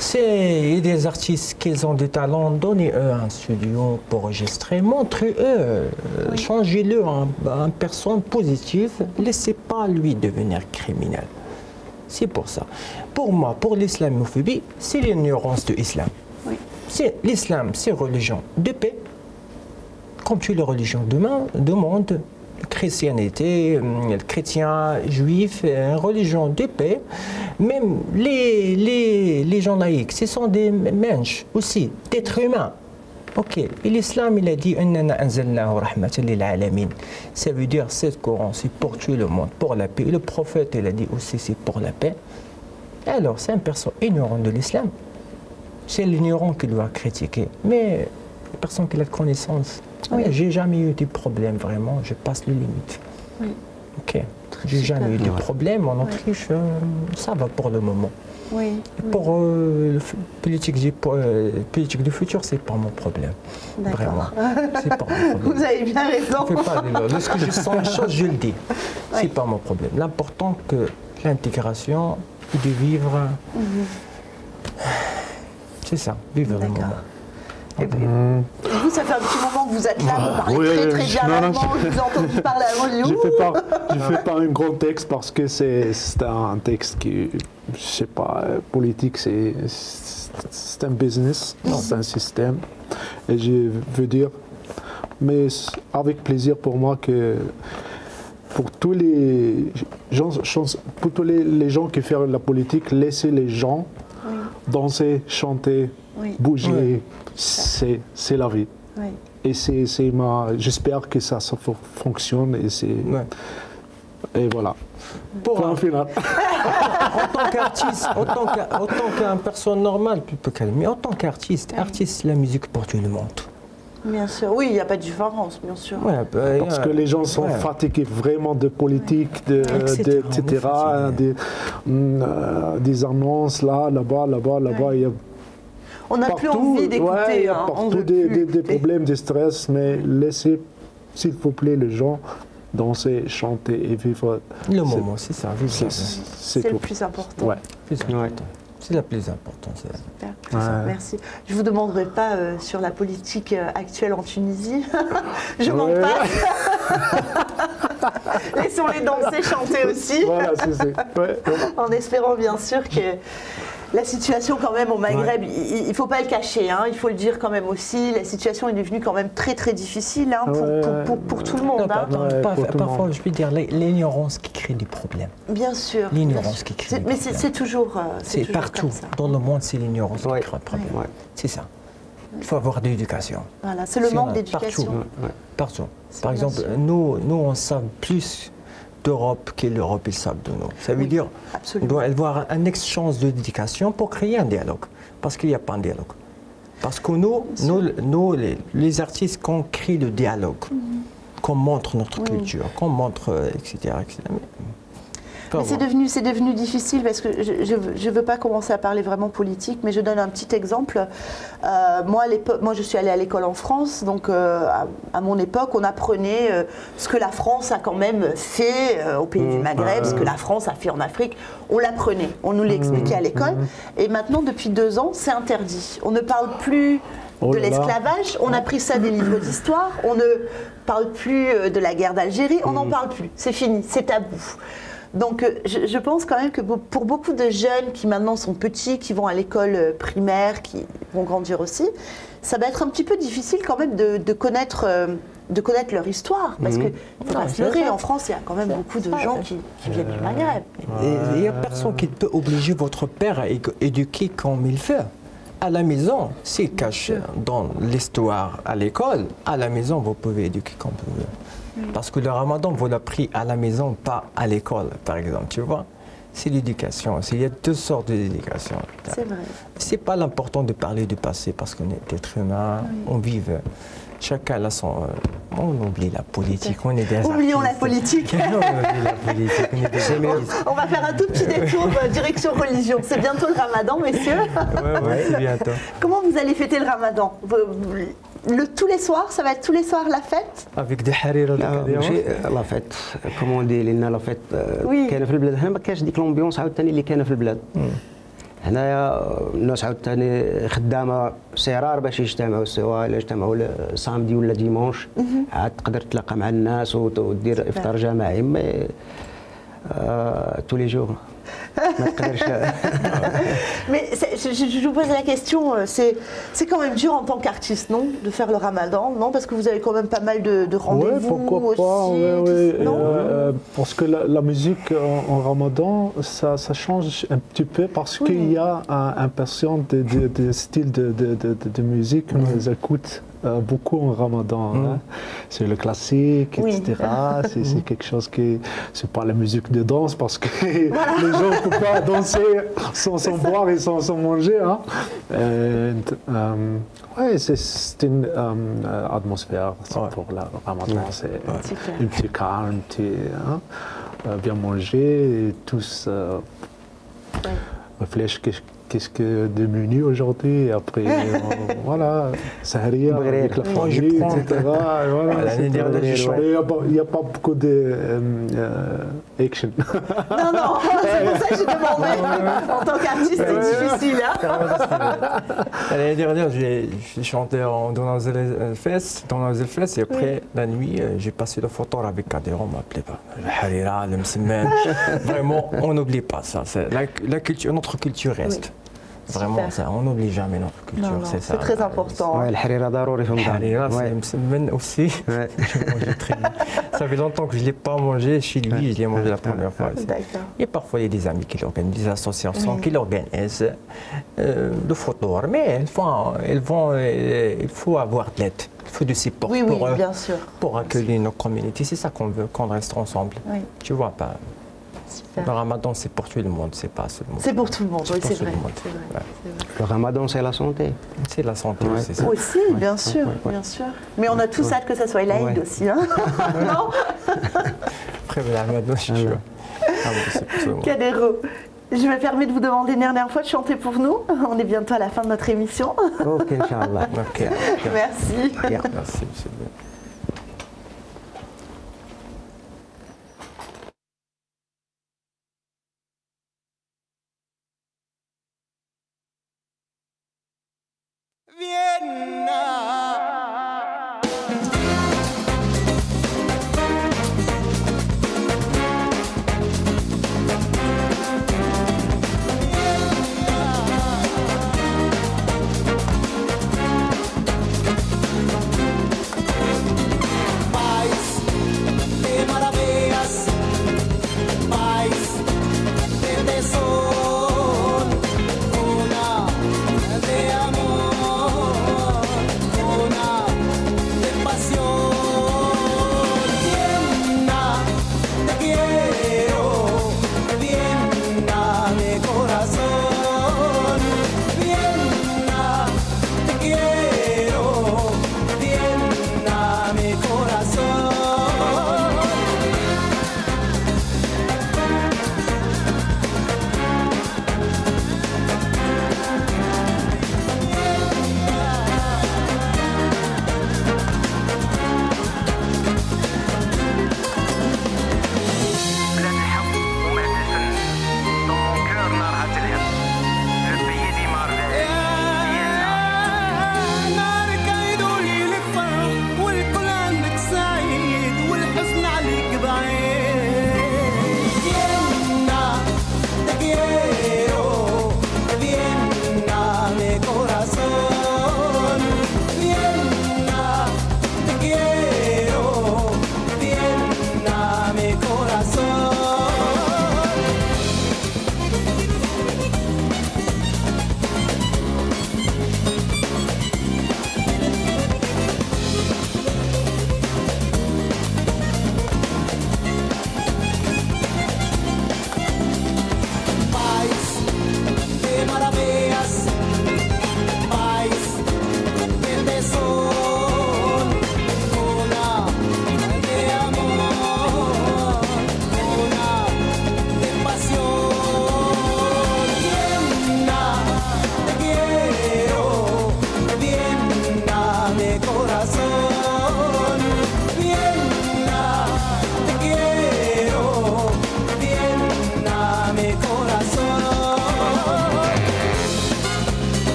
C'est des artistes qui ont des talents, donnez-eux un studio pour enregistrer, montrez-eux, changez-le en personne positive, laissez pas lui devenir criminel. C'est pour ça. Pour moi, pour l'islamophobie, c'est l'ignorance de l'islam. Oui. L'islam, c'est religion de paix, comme toutes les religions du monde. Chrétienté, chrétien, juif, religion de paix. Même les gens laïcs, ce sont des mensch aussi, d'êtres humains. Ok, et l'islam, il a dit ça veut dire ce Coran, c'est pour tout le monde, pour la paix. Et le prophète, il a dit aussi c'est pour la paix. Alors, c'est une personne ignorante de l'islam. C'est l'ignorant qui doit critiquer. Mais la personne qui a la connaissance, Oui. j'ai jamais eu de problème vraiment, je passe les limites. Oui. Ok, j'ai jamais eu de Ouais. problème en Autriche, ça va pour le moment. Oui. Pour politique du futur, c'est pas mon problème. Vraiment. C'est pas mon problème. Vous avez bien raison. Je fais pas lorsque je sens la chose, je le dis. Oui. C'est pas mon problème. L'important que l'intégration et de vivre. C'est ça, vivre le moment. Et vous, ça fait un petit moment que vous êtes là, vous parlez Oui, très bien non, allemand, je vous ai entendu parler avant, je dis Je fais pas un grand texte parce que c'est un texte qui, je sais pas, politique, c'est un business, c'est un système. Et je veux dire, mais avec plaisir pour moi que pour tous les gens qui font la politique, laisser les gens danser, chanter, bouger, c'est la vie. Oui. Et j'espère que ça fonctionne et voilà. Point final. En tant qu'artiste, en tant qu'une personne normale, tu peux calmer. Mais en tant qu'artiste, la musique pour tout le monde. Bien sûr, oui, il n'y a pas de différence, bien sûr. Ouais, Parce que les gens sont fatigués vraiment de politique, etc. Des annonces là-bas. Il y a on n'a plus envie d'écouter. Il y a partout des problèmes, des stress, mais laissez, s'il vous plaît, les gens danser, chanter et vivre. Le moment, c'est ça, vivre. C'est le plus important. Ouais. C'est la plus importante. Super. Merci. Je ne vous demanderai pas sur la politique actuelle en Tunisie. Je manque pas. Laissons-les danser, chanter aussi. Voilà, c'est En espérant bien sûr que la situation quand même au Maghreb, il ne faut pas le cacher, hein, il faut le dire quand même aussi, la situation est devenue quand même très très difficile hein, pour tout le monde. Parfois, je peux dire l'ignorance qui crée des problèmes. Bien sûr. L'ignorance qui crée des problèmes. Mais c'est toujours c'est partout. Dans le monde, c'est l'ignorance qui crée un problème. C'est ça. Il faut avoir de l'éducation. Voilà, c'est le manque d'éducation. Partout. Par exemple, nous on sait plus d'Europe que l'Europe ils savent de nous. Ça veut dire qu'on doit avoir un échange de d'éducation pour créer un dialogue. Parce qu'il n'y a pas un dialogue. Parce que nous les artistes, qu'on crée le dialogue, qu'on montre notre culture, qu'on montre, etc. Mais c'est devenu difficile parce que je ne veux pas commencer à parler vraiment politique, mais je donne un petit exemple. Moi, je suis allée à l'école en France, donc à mon époque, on apprenait ce que la France a quand même fait au pays du Maghreb, ce que la France a fait en Afrique. On l'apprenait, on nous l'expliquait à l'école. Et maintenant, depuis 2 ans, c'est interdit. On ne parle plus de l'esclavage, on a pris ça des livres d'histoire, on ne parle plus de la guerre d'Algérie, on n'en parle plus. C'est fini, c'est tabou. Donc je pense quand même que pour beaucoup de jeunes qui maintenant sont petits, qui vont à l'école primaire, qui vont grandir aussi, ça va être un petit peu difficile quand même de connaître leur histoire. Parce qu'il ne faut pas se leurrer, en France, il y a quand même beaucoup de gens qui viennent du Maghreb. Il n'y a personne qui peut obliger votre père à éduquer comme il fait. À la maison, c'est caché dans l'histoire à l'école. À la maison, vous pouvez éduquer comme vous voulez. Parce que le ramadan, vous l'avez appris à la maison, pas à l'école, par exemple, tu vois. C'est l'éducation. Il y a 2 sortes d'éducation. C'est vrai. C'est pas l'important de parler du passé parce qu'on est être humain, on vit. Chacun a son. On oublie la politique, on est des artistes. Oublions la politique. On oublie la politique, on est des artistes. On va faire un tout petit détour direction religion. C'est bientôt le ramadan, messieurs. Oui, c'est bientôt. Comment vous allez fêter le ramadan tous les soirs, ça va être tous les soirs la fête. Avec des harira. لا فات كومون دي لان لا فات كاينه في البلاد هنا ما كاينش ديك لومبيونس عاوتاني اللي كاينه في البلاد هنايا الناس عاوتاني خدامه صرار باش يجتمعوا سواء يجتمعوا سامدي ولا ديمونش عاد تقدر تلاقى مع الناس ودير افطار جماعي مي tous les jours. Mais je vous pose la question, c'est quand même dur en tant qu'artiste, non, de faire le ramadan, non? Parce que vous avez quand même pas mal de rendez-vous pourquoi aussi. Pas, non parce que la musique en ramadan, ça change un petit peu parce qu'il y a un personne de style de musique qu'on écoute beaucoup en ramadan. Hein. C'est le classique, etc. C'est quelque chose qui... C'est pas la musique de danse parce que les gens ne peuvent pas danser sans boire et sans manger. Hein. Oui, c'est une atmosphère pour le ramadan. C'est un petit calme, bien manger, et tous... réfléchir qu'est-ce que de menu aujourd'hui, et après, voilà, Sahria avec la famille, etc. Et voilà, L'année dernière, j'ai chanté. il n'y a pas beaucoup de action. Non, c'est pour ça que j'ai demandé. En tant qu'artiste, c'est difficile. Hein. L'année dernière, j'ai chanté dans Nazel Fest et après, la nuit, j'ai passé le photo avec Kader, on m'appelait pas. Le Harira, le Msemen. Vraiment, on n'oublie pas ça. La culture, notre culture reste. Vraiment, Super. ça, on n'oublie jamais notre culture, Non, c'est ça. c'est très important. Ouais, الحريرة ضروري في رمضان. Harira, c'est Ouais. Msemen aussi. Ouais. Je mangeais très bien. Ça fait longtemps que je ne l'ai pas mangé chez lui, je l'ai mangé la première fois. D'accord. Et parfois, il y a des amis qui l'organisent, des associations qui l'organisent, le photo. Mais il faut avoir de l'aide, il faut du support Oui, bien sûr. pour accueillir nos communautés. C'est ça qu'on veut, qu'on reste ensemble. Oui, Tu vois pas. super. Le ramadan, c'est pour tout le monde, c'est pas seulement. C'est pour tout le monde, oui, pour c'est tout le vrai. monde. C'est vrai, Ouais. c'est vrai. Le ramadan, c'est la santé. C'est la santé Ouais. aussi. Ça. Aussi, bien sûr, bien sûr. Mais on a tous hâte que ça soit l'Aïd Ouais. aussi. Hein. Non, Après, le ramadan, si tu veux. Ah bon, c'est pour tout le monde. Kadero, je me permets de vous demander une dernière fois de chanter pour nous. On est bientôt à la fin de notre émission. Ok, Inch'Allah. Ok. Merci. Merci, monsieur.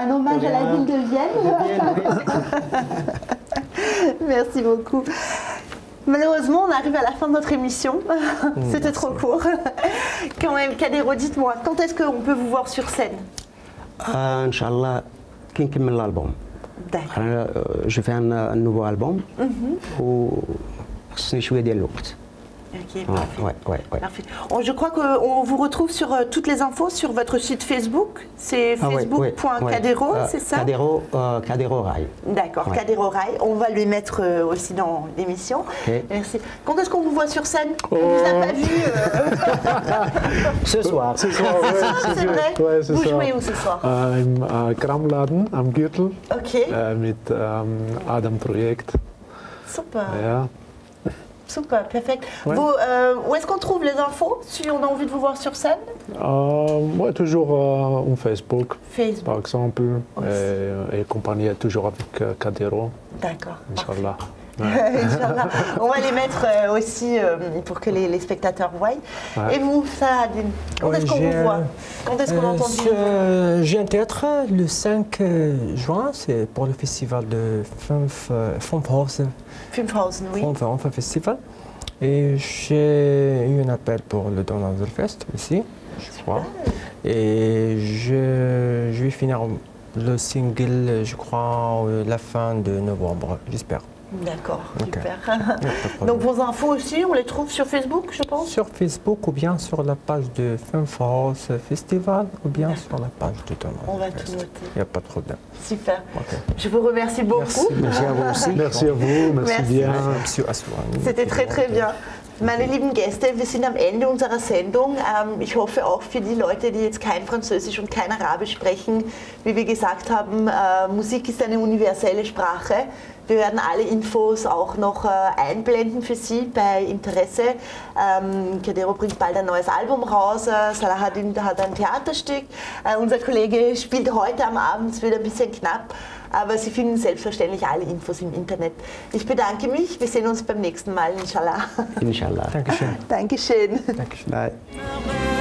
un hommage à la ville de Vienne. Merci beaucoup. Malheureusement, on arrive à la fin de notre émission. C'était trop court. Quand même, Kadero, dites-moi, quand est-ce qu'on peut vous voir sur scène? Inch'Allah, كي نكمل l'album. D'accord. Je fais un nouveau album وخصني شوية ديال الوقت. Ok, parfait. Ouais. Parfait. Je crois qu'on vous retrouve sur toutes les infos sur votre site Facebook. C'est facebook.kadero, c'est ça? Kadero Rai. D'accord, Ouais. Kadero Rai. On va lui mettre aussi dans l'émission. Okay. Merci. Quand est-ce qu'on vous voit sur scène? On ne vous a pas vu. Ce soir. Ce soir, C'est vrai? Ouais, c'est Vous ça. jouez où ce soir? Im Kramladen am Gürtel Ok, mit Adam Projekt. super. Ja. Super, perfect. Ouais. Vous, où est-ce qu'on trouve les infos si on a envie de vous voir sur scène? Ouais, toujours Facebook, Facebook. par exemple, et accompagné toujours avec Kadero, D'accord. Inch'Allah. Inch'Allah. On va les mettre aussi pour que les spectateurs voient. Ouais. Et vous, Saadine, quand est-ce qu'on vous voit? Quand est-ce qu'on entend dire? J'ai un théâtre le 5 juin, c'est pour le festival de Filmhausen. Filmhausen, oui. Filmhausen Festival. Et j'ai eu un appel pour le Donauwörth ici, je crois. Et je vais finir le single, je crois, la fin de novembre, j'espère. D'accord, Ok. super. Donc Donc vos infos aussi, on les trouve sur Facebook, je pense? sur Facebook ou bien sur la page de Filmhausen Festival ou bien sur la page de Donauwörth. On va tout noter. Il n'y a pas de problème. Super. Ok. Je vous remercie beaucoup. Merci à vous aussi. Merci à vous, merci Merci. bien. Monsieur Aswani. C'était très, très bien. Meine lieben Gäste, wir sind am Ende unserer Sendung. Ich hoffe auch für die Leute, die jetzt kein Französisch und kein Arabisch sprechen, wie wir gesagt haben, Musik ist eine universelle Sprache. Wir werden alle Infos auch noch einblenden für Sie bei Interesse. Kadero bringt bald ein neues Album raus, Salahaddin hat ein Theaterstück. Unser Kollege spielt heute am Abend, es wird ein bisschen knapp, aber Sie finden selbstverständlich alle Infos im Internet. Ich bedanke mich, wir sehen uns beim nächsten Mal, inshallah. Inshallah. Dankeschön. Dankeschön. Dankeschön. Bye. Bye.